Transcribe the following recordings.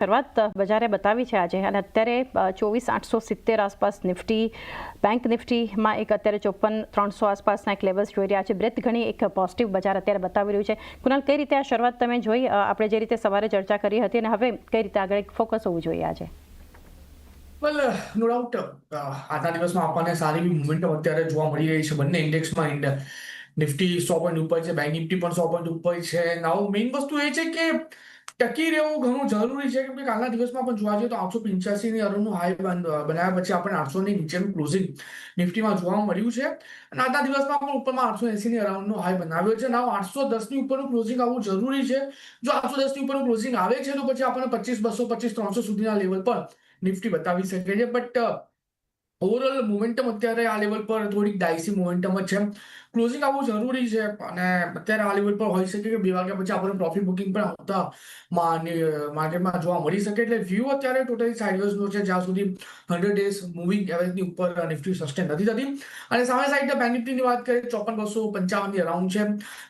શરૂઆત બજારે બતાવી છે આજે અને અત્યારે 24,870 આસપાસ નિફ્ટી બેંક નિફ્ટીમાં એક અત્યારે 54,300 આસપાસના એક લેવલ્સ જોઈ રહ્યા છે. બ્રેથ ઘણી એક પોઝિટિવ બજાર અત્યારે બતાવી રહ્યું છે. કુનાલ, કઈ રીતે આ શરૂઆત તમે જોઈ? આપણે જે રીતે સવારે ચર્ચા કરી હતી અને હવે કઈ રીતે આગળ એક ફોકસ હોવું જોઈએ આજે? વેલ, નો ડાઉટ આજના દિવસમાં આપણને સારી એવી મોમેન્ટમ અત્યારે જોવા મળી રહી છે બંને ઇન્ડેક્સમાં. નિફ્ટી 100 પોઈન્ટ ઉપર છે, બેંક નિફ્ટી પણ 100 પોઈન્ટ ઉપર છે. નાઉ મેઇન વસ્તુ એ છે કે ટકી રહેવું ઘણું જરૂરી છે, કેમ કે કાલના દિવસમાં પણ જોવા જઈએ તો 885 ની અરાઉન્ડનું હાઈ બનાવ્યા પછી આપણે 800 ની નીચેનું ક્લોઝિંગ નિફ્ટીમાં જોવા મળ્યું છે અને આજના દિવસમાં પણ ઉપરમાં 880 ની અરાઉન્ડનો હાઈ બનાવ્યો છે. નાઉ 810 ની ઉપરનું ક્લોઝિંગ આવવું જરૂરી છે. જો 810 ની ઉપરનું ક્લોઝિંગ આવે છે તો પછી આપણને 25, 225, 300 સુધીના લેવલ પર નિફ્ટી બતાવી શકે છે. બટ ઓવરઓલ મોમેન્ટમ અત્યારે આ લેવલ પર થોડીક ડાયસી મોમેન્ટમ જ છે. ક્લોઝિંગ આવવું જરૂરી છે અને અત્યારે આ લેવલ પર હોઈ શકે કે 2 વાગ્યા પછી આપણને પ્રોફિટ બુકિંગ પણ આવતા માર્કેટમાં જોવા મળી શકે. એટલે વ્યૂ અત્યારે ટોટલી સાઇડવેઝનો છે જ્યાં સુધી 100 ડેઝ મૂવિંગ એવરેજની ઉપર નિફ્ટી સસ્ટેન નથી થતી. અને સામે સાઈડ બેંક નિફ્ટીની વાત કરીએ 54,255 ની અરાઉન્ડ છે.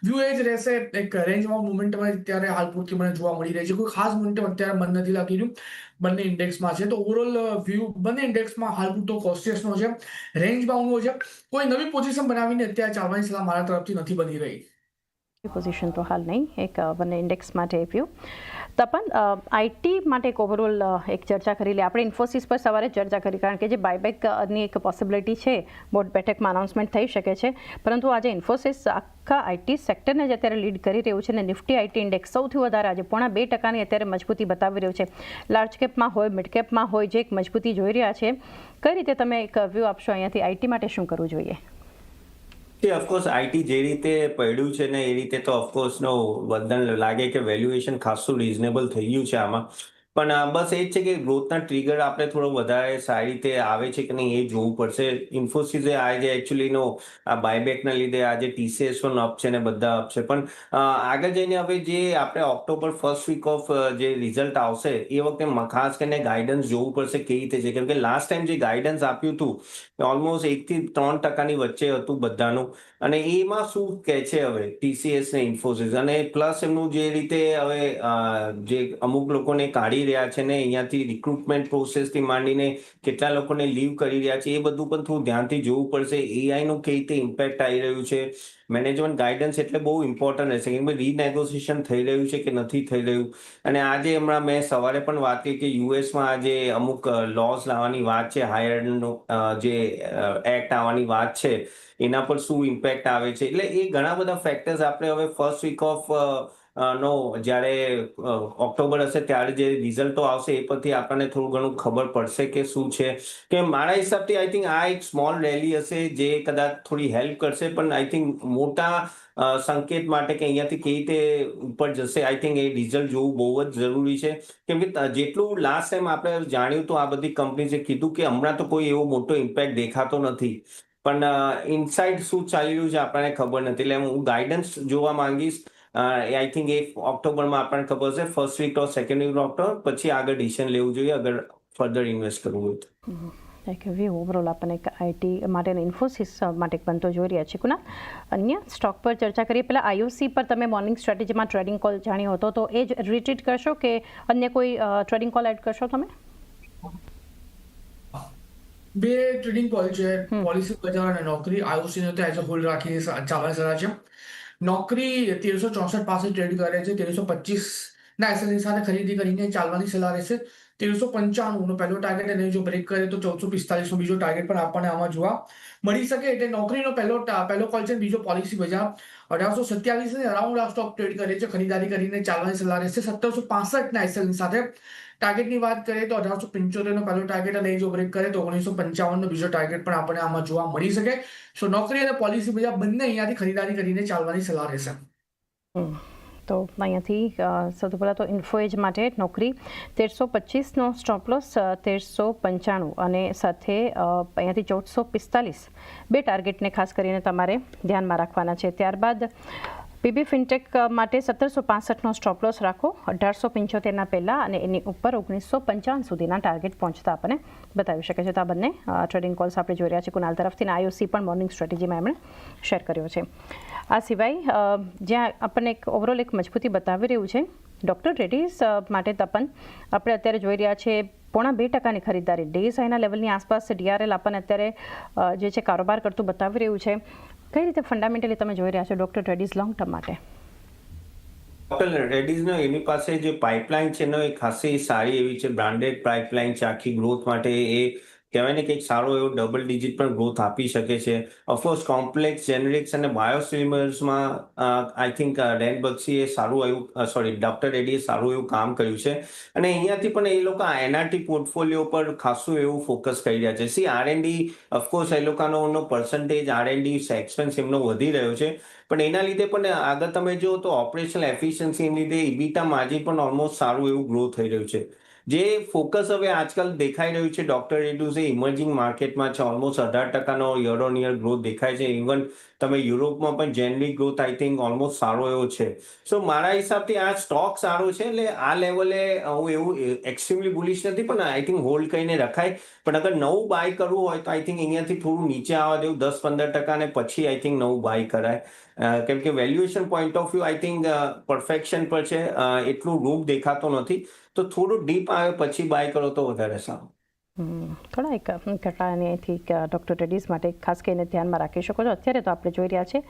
વ્યૂ એ જ રહેશે, એક રેન્જમાં મોમેન્ટમ અત્યારે હાલ પૂરતી મને જોવા મળી રહી છે. કોઈ ખાસ મોમેન્ટમ અત્યારે મન નથી લાગી રહ્યું બંને ઇન્ડેક્સમાં છે. તો ઓવરઓલ વ્યૂ બંને ઇન્ડેક્સમાં હાલ પૂરતો કોસ્ટિયસનો છે, રેન્જ બાઉન્ડનો છે. કોઈ નવી પોઝિશન બનાવીને અત્યારે ચાલવાની સલાહ મારા તરફથી નથી બની રહી. પોઝિશન તો હાલ નહીં, એક બંને ઇન્ડેક્સ માટે વ્યૂ. તપન, આઈટી માટે એક ઓવરઓલ એક ચર્ચા કરી લે. આપણે ઇન્ફોસિસ પર સવારે ચર્ચા કરી, કારણ કે જે બાયબેકની એક પોસિબિલિટી છે, બોર્ડ બેઠકમાં અનાઉન્સમેન્ટ થઈ શકે છે, પરંતુ આજે ઇન્ફોસિસ આખા આઈટી સેક્ટરને જ અત્યારે લીડ કરી રહ્યું છે અને નિફ્ટી આઈટી ઇન્ડેક્સ સૌથી વધારે આજે 0.2% અત્યારે મજબૂતી બતાવી રહ્યું છે. લાર્જ કેપમાં હોય, મિડ કેપમાં હોય, જે એક મજબૂતી જોઈ રહ્યા છે, કઈ રીતે તમે એક વ્યૂ આપશો અહીંયાથી? આઈટી માટે શું કરવું જોઈએ? ઓફકોર્સ આઈટી જે રીતે પડ્યું છે ને એ રીતે તો ઓફકોર્સ નો વદન લાગે કે વેલ્યુએશન ખાસું રિઝનેબલ થઈ ગયું છે આમાં. પણ બસ એ જ છે કે ગ્રોથના ટ્રિગર આપણે થોડો વધારે સારી રીતે આવે છે કે નહીં એ જોવું પડશે. ઇન્ફોસિસે આજે એકચ્યુઅલીનો આ બાયબેકના લીધે આજે TCS પણ અપ છે ને બધા અપ છે. પણ આગળ જઈને હવે જે આપણે ઓક્ટોબર ફર્સ્ટ વીક ઓફ જે રિઝલ્ટ આવશે એ વખતે ખાસ કરીને ગાઈડન્સ જોવું પડશે કેવી રીતે છે. કેમ કે લાસ્ટ ટાઈમ જે ગાઈડન્સ આપ્યું હતું ઓલમોસ્ટ 1 થી 3% વચ્ચે હતું બધાનું. અને એમાં શું કહે છે હવે TCS ને ઇન્ફોસિસ, અને પ્લસ એમનું જે રીતે હવે જે અમુક લોકોને કાઢી રહ્યા છે ને અહીંયાથી રિક્રુટમેન્ટ પ્રોસેસથી માંડીને કેટલા લોકોને લીવ કરી રહ્યા છે એ બધું પણ થોડું ધ્યાનથી જોવું પડશે. એઆઈનું કેવી રીતે ઇમ્પેક્ટ આવી રહ્યું છે, મેનેજમેન્ટ ગાઈડન્સ એટલે બહુ ઇમ્પોર્ટન્ટ રહેશે. કેમ કે રીનેગોશિએશન થઈ રહ્યું છે કે નથી થઈ રહ્યું. અને આજે હમણાં મેં સવારે પણ વાત કરી કે યુએસમાં આજે અમુક લોઝ લાવવાની વાત છે, હાયરનો જે એક્ટ આવવાની વાત છે, એના પર શું ઇમ્પેક્ટ આવે છે. એટલે એ ઘણા બધા ફેક્ટર્સ આપણે હવે ફર્સ્ટ વીક ઓફ નો જ્યારે ઓક્ટોબર હશે ત્યારે જે રિઝલ્ટો આવશે એ પરથી આપણને થોડું ઘણું ખબર પડશે કે શું છે. કે મારા હિસાબથી આઈ થિંક આ એક સ્મોલ રેલી હશે જે કદાચ થોડી હેલ્પ કરશે, પણ આઈ થિંક મોટા સંકેત માટે કે અહીંયાથી કેવી રીતે ઉપર જશે આઈ થિંક એ રિઝલ્ટ જોવું બહુ જ જરૂરી છે. કેમ કે જેટલું લાસ્ટ ટાઈમ આપણે જાણ્યું હતું આ બધી કંપનીઝે કીધું કે હમણાં તો કોઈ એવો મોટો ઇમ્પેક્ટ દેખાતો નથી, પણ ઇનસાઇડ શું ચાલી રહ્યું છે આપણને ખબર નથી. એટલે હું ગાઈડન્સ જોવા માંગીશ. આઈ થિંક એ ઓક્ટોબરમાં આપણને ખબર હશે, ફર્સ્ટ વીક ઓર સેકન્ડ વીક ઓક્ટોબર, પછી આગળ ડિસિઝન લેવું જોઈએ અગર ફર્ધર ઇન્વેસ્ટ કરવું હોય તો. એક વ્યૂ ઓવરઓલ આપણને એક આઈટી માટે અને ઇન્ફોસિસ માટે બનતો જોઈ રહ્યા છીએ. કુનાલ, અન્ય સ્ટોક પર ચર્ચા કરીએ. પહેલાં IOC પર તમે મોર્નિંગ સ્ટ્રેટેજીમાં ટ્રેડિંગ કોલ જાણ્યો હતો, તો એ જ રિટ્રીટ કરશો કે અન્ય કોઈ ટ્રેડિંગ કોલ એડ કરશો તમે? બે ટ્રેડિંગ કોલ છે, પોલિસી બજાર અને નોકરી. IOC ને તો એઝ અ હોલ્ડ રાખીને ચાલવાની સલાહ છે. નોકરી 1364 પાસે ટ્રેડ કરે છે, 1325 ના એસએલની સાથે ખરીદી કરીને ચાલવાની સલાહ રહેશે. 1395 નો પહેલો ટાર્ગેટ, અને જો બ્રેક કરે તો 1445 નો બીજો ટાર્ગેટ પણ આપણને આમાં જોવા મળી શકે. એટલે નોકરીનો પહેલો કોલ છે, બીજો પોલિસી બજાર 1827 ની અરાઉન્ડ આ સ્ટોક ટ્રેડ કરે છે, ખરીદારી કરીને ચાલવાની સલાહ રહેશે. 1765 ના એસએલની સાથે ટાર્ગેટની વાત કરીએ તો 1875 નો પહેલો ટાર્ગેટ, અને જો બ્રેક કરે તો 1955 નો બીજો ટાર્ગેટ પણ આપણને આમાં જોવા મળી શકે. સો નોકરી અને પોલિસી બજાર બંને અહીંયાથી ખરીદારી કરીને ચાલવાની સલાહ રહેશે. તો અહીંયાથી સૌથી પહેલાં તો ઇન્ફોએજ માટે નોકરી 1325નો સ્ટોપ લોસ, 1395 અને સાથે અહીંયાથી 1445 બે ટાર્ગેટને ખાસ કરીને તમારે ધ્યાનમાં રાખવાના છે. ત્યારબાદ PB ફિનટેક માટે 1765નો સ્ટોપ લોસ રાખો, 1875ના પહેલાં અને એની ઉપર 1955 સુધીના ટાર્ગેટ પહોંચતા આપણને બતાવી શકે છે. તો આ બંને ટ્રેડિંગ કોલ્સ આપણે જોઈ રહ્યા છીએ કુનાલ તરફથી. IOC પણ મોર્નિંગ સ્ટ્રેટેજીમાં એમણે શેર કર્યો છે. આ સિવાય જ્યાં આપણને એક ઓવરઓલ એક મજબૂતી બતાવી રહ્યું છે ડૉક્ટર રેડ્ડીઝ માટે તપન આપણે અત્યારે જોઈ રહ્યા છે 0.5% ખરીદદારી ડેઝ હાઈના લેવલની આસપાસ ડીઆરએલ આપણને અત્યારે જે છે કારોબાર કરતું બતાવી રહ્યું છે. કઈ રીતે ફંડામેન્ટલી તમે જોઈ રહ્યા છો ડૉક્ટર રેડ્ડીઝ લોંગ ટર્મ માટે? ડોક્ટર રેડ્ડીઝનો એની પાસે જે પાઇપલાઇન છે ને એ ખાસી સારી એવી છે, બ્રાન્ડેડ પાઇપલાઇન છે આખી ગ્રોથ માટે. એ કહેવાય ને કે એક સારો એવો ડબલ ડિજિટ પણ ગ્રોથ આપી શકે છે. ઓફકોર્સ કોમ્પ્લેક્સ જેનરિક્સ અને બાયોસિમિલર્સમાં આઈ થિંક રેન બક્ષીએ સારું એવું ડોક્ટર રેડ્ડીએ સારું એવું કામ કર્યું છે. અને અહીંયાથી પણ એ લોકો એનઆરટી પોર્ટફોલિયો પર ખાસું એવું ફોકસ કરી રહ્યા છે. સી આરએનડી ઓફકોર્સ એ લોકોનો પર્સન્ટેજ આરએનડી એક્સપેન્સ એમનો વધી રહ્યો છે. પણ એના લીધે પણ આગળ તમે જો તો ઓપરેશનલ એફિશિયન્સીને લીધે ઇબીટા માર્જિન પણ ઓલમોસ્ટ સારું એવું ગ્રો થઈ રહ્યું છે. જે ફોકસ હવે આજકાલ દેખાઈ રહ્યું છે ડોક્ટર રેડ્ડીઝ એ ઇમર્જિંગ માર્કેટમાં છે. Almost 18% year on year growth દેખાય છે. ઇવન તમે યુરોપમાં પણ generic growth I think almost સારો એવો છે. સો મારા હિસાબથી આ સ્ટોક સારો છે. એટલે આ લેવલે હું એવું એક્સ્ટ્રીમલી બુલિશ નથી, પણ આઈ થિંક હોલ્ડ કરીને રખાય. પણ અગર નવું બાય કરવું હોય તો આઈ થિંક અહીંયાથી થોડું નીચે આવવા દેવું 10-15% ને પછી આઈ થિંક નવું બાય કરાય. કેમ કે valuation point of view I think perfection પર છે. એટલું રૂપ દેખાતો નથી. તો થોડું ડીપ આવે પછી બાય કરો તો વધારે સારું. થોડા એક ઘટાડાનેથી ડૉક્ટર રેડ્ડીઝ માટે ખાસ કરીને ધ્યાનમાં રાખી શકો છો. અત્યારે તો આપણે જોઈ રહ્યા છે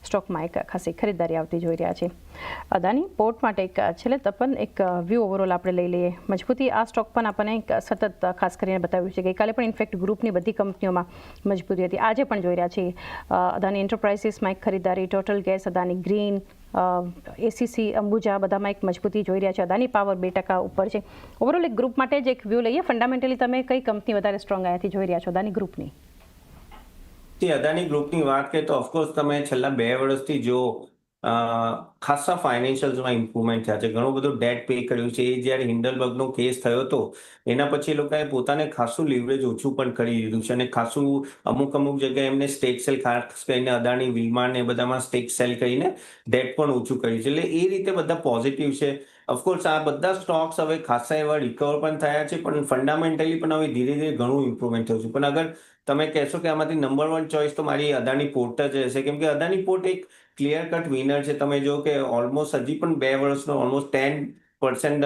સ્ટોકમાં એક ખાસી ખરીદદારી આવતી જોઈ રહ્યા છે. અદાની પોર્ટ માટે એક છેલ્લે તપન એક વ્યૂ ઓવરઓલ આપણે લઈ લઈએ. મજબૂતી આ સ્ટોક પણ આપણને સતત ખાસ કરીને બતાવ્યું છે. ગઈકાલે પણ ઇનફેક્ટ ગ્રુપની બધી કંપનીઓમાં મજબૂતી હતી. આજે પણ જોઈ રહ્યા છીએ અદાની એન્ટરપ્રાઇઝીસમાં એક ખરીદદારી, total gas, Adani green, ACC, Ambuja બધામાં એક મજબૂતી જોઈ રહ્યા છે. અદાની પાવર 2% ઉપર છે. ઓવરઓલ એક ગ્રુપ માટે જ એક વ્યૂ લઈએ. ફંડામેન્ટલી તમે કઈ કંપની વધારે સ્ટ્રોંગ અહીંયાથી જોઈ રહ્યા છો અદાની ગ્રુપની? અદાની ગ્રુપની વાત કરીએ તો ઓફકોર્સ તમે છેલ્લા 2 વર્ષથી જો ખાસા ફાઇનાન્શિયલ્સમાં ઇમ્પ્રુવમેન્ટ થયા છે. ઘણું બધું ડેટ પે કર્યું છે. એ જ્યારે હિન્ડલબર્ગનો કેસ થયો હતો એના પછી એ લોકોએ પોતાને ખાસું લીવરેજ ઓછું પણ કરી દીધું છે. અને ખાસું અમુક જગ્યાએ એમને સ્ટેક સેલ ખાસ કરીને અદાણી વિલમાર ને એ બધામાં સ્ટેક સેલ કરીને ડેટ પણ ઓછું કર્યું છે. એટલે એ રીતે બધા પોઝિટિવ છે. ઓફકોર્સ આ બધા સ્ટોક્સ હવે ખાસા એવા રિકવર પણ થયા છે. પણ ફંડામેન્ટલી પણ હવે ધીરે ધીરે ઘણું ઇમ્પ્રુવમેન્ટ થયું છે. પણ અગર તમે કહેશો કે આમાંથી નંબર 1 ચોઇસ તો મારી અદાની પોર્ટ જ હશે. કેમ કે અદાની પોર્ટ એક ક્લિયર કટ વિનર છે. તમે જો કે ઓલમોસ્ટ હજી પણ 2 વર્ષનો ઓલમોસ્ટ 10%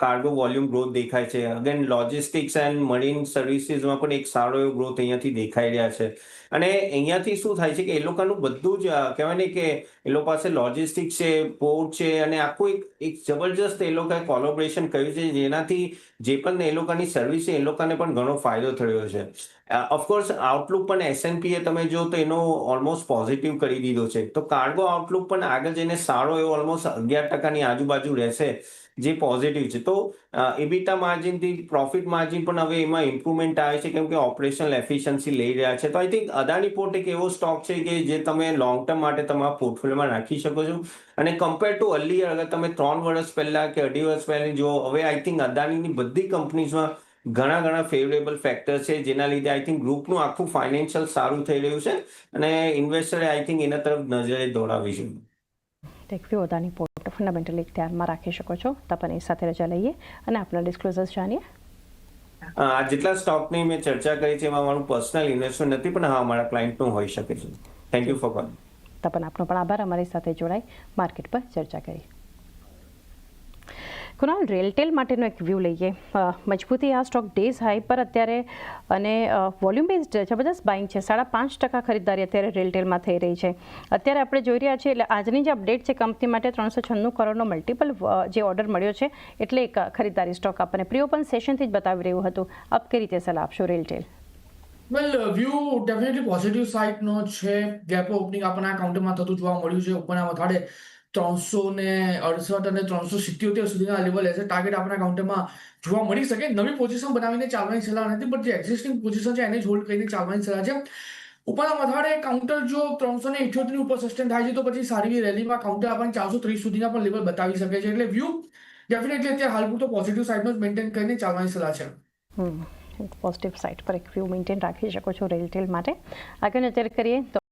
કાર્ગો વોલ્યુમ ગ્રોથ દેખાય છે. અગેન લોજિસ્ટિક્સ એન્ડ મરીન સર્વિસીસમાં પણ એક સારો એવો ગ્રોથ અહીંયાથી દેખાઈ રહ્યા છે. અને અહીંયાથી શું થાય છે કે એ લોકોનું બધું જ કહેવાય ને કે એ લોકો પાસે લોજિસ્ટિક્સ છે, પોર્ટ છે અને આખું એક જબરજસ્ત એ લોકોએ કોલોબરેશન કર્યું છે. જેનાથી જે પણ એ લોકોની સર્વિસ છે એ લોકોને પણ ઘણો ફાયદો થયો છે. ઓફકોર્સ આઉટલુક પણ એસએનપીએ તમે જો તો એનો ઓલમોસ્ટ પોઝિટિવ કરી દીધો છે. તો કાર્ગો આઉટલુક પણ આગળ જઈને સારો એવો ઓલમોસ્ટ 11%ની આજુબાજુ રહેશે, જે પોઝિટિવ છે. તો ઇબીટા માર્જિનથી પ્રોફિટ માર્જિન પણ હવે એમાં ઇમ્પ્રુવમેન્ટ આવે છે કેમ કે ઓપરેશનલ એફિશિયન્સી લઈ રહ્યા છે. તો આઈ થિંક અદાની પોર્ટ એક એવો સ્ટોક છે કે જે તમે લોંગ ટર્મ માટે તમારા પોર્ટફોલિયોમાં રાખી શકો છો. અને કમ્પેર ટુ અર્લિયર અગર તમે 3 વર્ષ પહેલા કે 2.5 વર્ષ પહેલા જો હવે આઈ થિંક અદાનીની બધી કંપનીઝમાં ઘણા ફેવરેબલ ફેક્ટર છે. જેના લીધે આઈ થિંક ગ્રુપનું આખું ફાઇનાન્શિયલ સારું થઈ રહ્યું છે. અને ઇન્વેસ્ટરે આઈ થિંક એના તરફ નજરે દોડાવી છે. એક વ્યૂ અદાની પોર્ટ ફંડામેન્ટલી ધ્યાનમાં રાખી શકો છો. તપન એ સાથે રજા લઈએ અને આપણા ડિસ્ક્લોઝર્સ જાણીએ. આ જેટલા સ્ટોકની મેં ચર્ચા કરી છે એમાં મારું પર્સનલ ઇન્વેસ્ટમેન્ટ નથી, પણ હા મારા ક્લાયન્ટનું હોઈ શકે છે. Thank you for calling. Tapan આપનો પણ આભાર અમારી સાથે જોડાઈ માર્કેટ પર ચર્ચા કરી. કુનાલ, રેલટેલ માટેનો એક વ્યૂ લઈએ. મજબૂતી આ સ્ટોક ડેઝ હાઈ પર અત્યારે અને વોલ્યુમ બેઝડ જબરદસ્ત બાઇંગ છે. 5.5% ખરીદદારી અત્યારે રેલટેલમાં થઈ રહી છે. અત્યારે આપણે જોઈ રહ્યા છીએ એટલે આજની જે અપડેટ છે કંપની માટે 396 કરોડનો મલ્ટિપલ જે ઓર્ડર મળ્યો છે એટલે એક ખરીદદારી સ્ટોક આપણને પ્રી ઓપન સેશનથી જ બતાવી રહ્યું હતું. આપ કઈ રીતે સલાહ આપશો રેલટેલ? વેલ વ્યૂ ડેફિનેટલી પોઝિટિવ સાઇડનો છે. ગેપ ઓપનિંગ આપણને આ કાઉન્ટરમાં થતું જોવા મળ્યું છે. ઉપરના વધારે 368 અને 377 સુધીના લેવલ એઝ અ ટાર્ગેટ આપણા કાઉન્ટરમાં જોવા મળી શકે. નવી પોઝિશન બનાવીને ચાલવાની સલાહ નથી, બટ જે એક્ઝિસ્ટિંગ પોઝિશન છે એને જ હોલ્ડ કરીને ચાલવાની સલાહ છે. ઉપરના વધારે કાઉન્ટર જો 378 ની ઉપર સસ્ટેન થાય છે તો પછી સારી રેલીમાં કાઉન્ટર આપણને 430 સુધીના પણ લેવલ બતાવી શકે છે. એટલે વ્યૂ ડેફિનેટલી અત્યારે હાલ પૂરતો પોઝિટિવ સાઇડનો જ મેન્ટેન કરીને ચાલવાની સલાહ છે. પોઝિટિવ સાઇડ પર એક વ્યૂ મેન્ટેન રાખી શકો છો રેલટેલ માટે. આગળ અત્યારે કરીએ તો